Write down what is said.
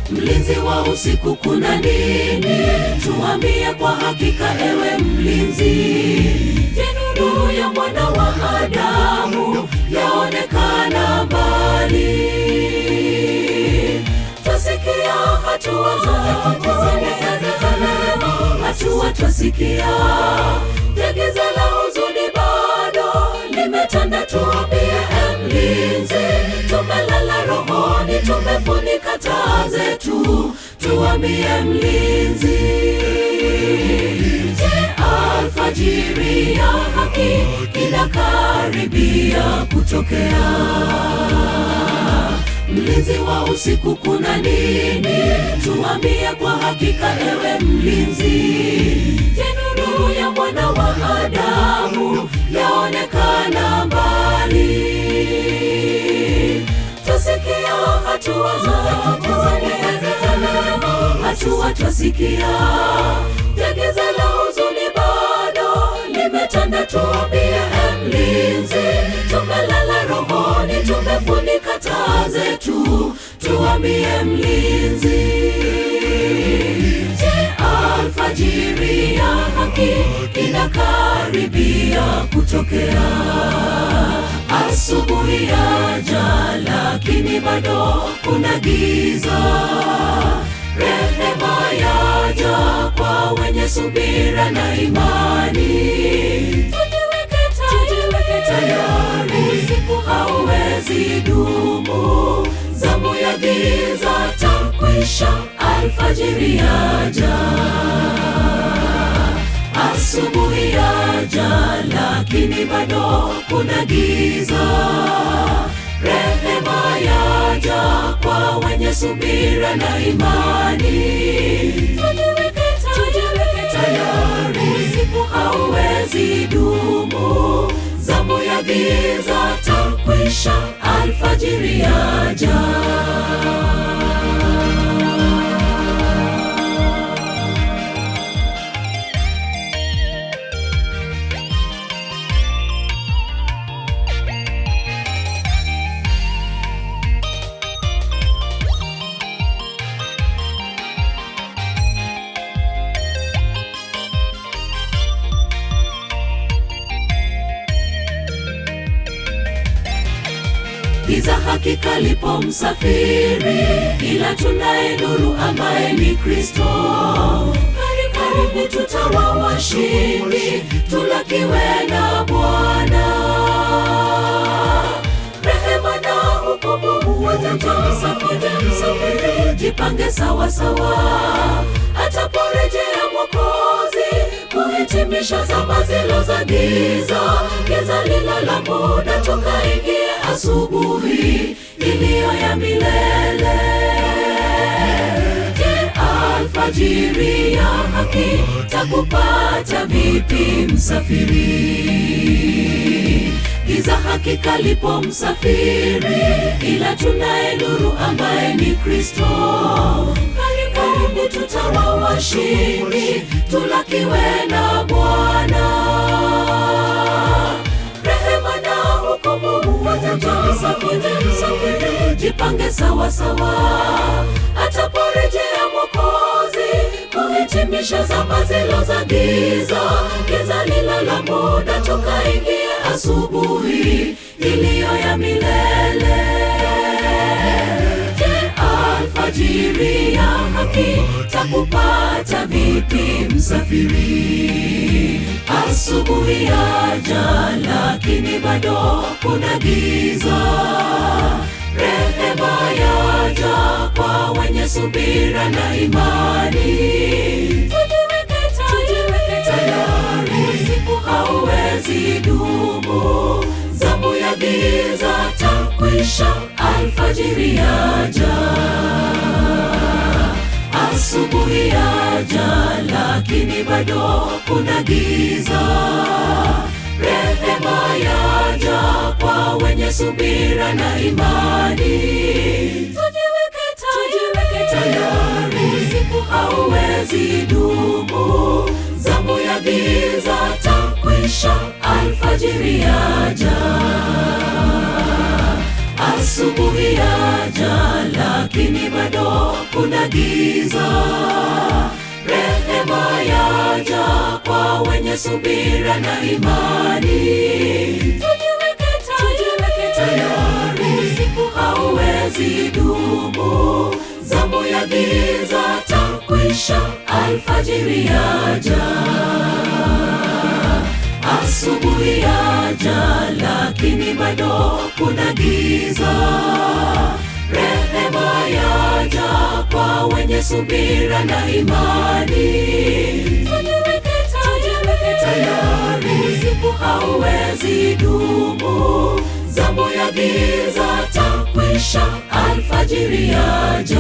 Mlinzi wa usiku kuna nini? Tuambie kwa hakika ewe mlinzi. Je, nuru ya mwana wa Adamu yaonekana mbali? Twasikia hatua zake hatua, twasikia giza la huzuni bado limetanda. Tuambie mlinzi, tumelala rohoni, tumefunika taa zetu. Tuambie mlinzi, je, alfajiri ya haki inakaribia kutokea? Mlinzi wa usiku kuna nini? Tuambie kwa hakika ewe mlinzi. Je, nuru ya mwana wa Adamu yaonekana mbali? Twasikia hatua zake hatua, twasikia giza la huzuni bado limetanda. Tuambie mlinzi, tumelala rohoni, tumefunika taa zetu. Tuambie mlinzi, je, alfajiri ya haki inakaribia kutokea? Asubuhi yaja, lakini bado kuna giza. Rehema yaja kwa wenye subira na imani. Tujiweke tayari, usiku hauwezi dumu. Zamu ya giza takwisha, alfajiri yaja. Asubuhi yaja, lakini bado kuna giza. Rehema yaja kwa wenye subira na imani. Tujiweke tayari, usiku hauwezi dumu. Zamu ya giza takwisha, alfajiri yaja. Giza hakika lipo msafiri, ila tunaye nuru ambaye ni Kristo. Karibu tutawa washindi, tulakiwe na Bwana. Rehema na hukumu wataja msafiri, jipange sawa sawa. Ataporejea Mwokozi kuhitimisha zama zilo za giza. Giza lilo la muda, tukaingie asubuhi iliyo ya milele. Je, alfajiri ya haki takupata vipi msafiri? Giza hakika lipo msafiri, ila tunaye nuru ambaye ni Kristo. Karibu tutawa washindi, tulakiwe na Bwana. Rehema na hukumu wataja msafiri, jipange sawa sawa. Ataporejea Mwokozi kuhitimisha zama zilo za giza. Giza lilo la muda, tukaingie asubuhi iliyo ya milele. Je, alfajiri ya haki takupata vipi msafiri? Asubuhi yaja, lakini bado kuna giza. Rehema yaja kwa wenye subira na imani. Tujiweke tayari, usiku hauwezi dumu. Zamu ya giza takwisha, alfajiri yaja. Asubuhi yaja, lakini bado kuna giza. Rehema yaja kwa wenye subira na imani. Tujiweke tayari, usiku hauwezi dumu. Zamu ya giza takwisha, alfajiri yaja. Asubuhi yaja, lakini bado kuna giza. Rehema yaja kwa wenye subira na imani. Tujiweke tayari, usiku hauwezi dumu. Zamu ya giza takwisha, alfajiri yaja. Asubuhi yaja, lakini bado kuna giza. Rehema yaja kwa wenye subira na imani. Tujiweke tayari, usiku hauwezi dumu. Zamu ya giza takwisha, alfajiri yaja.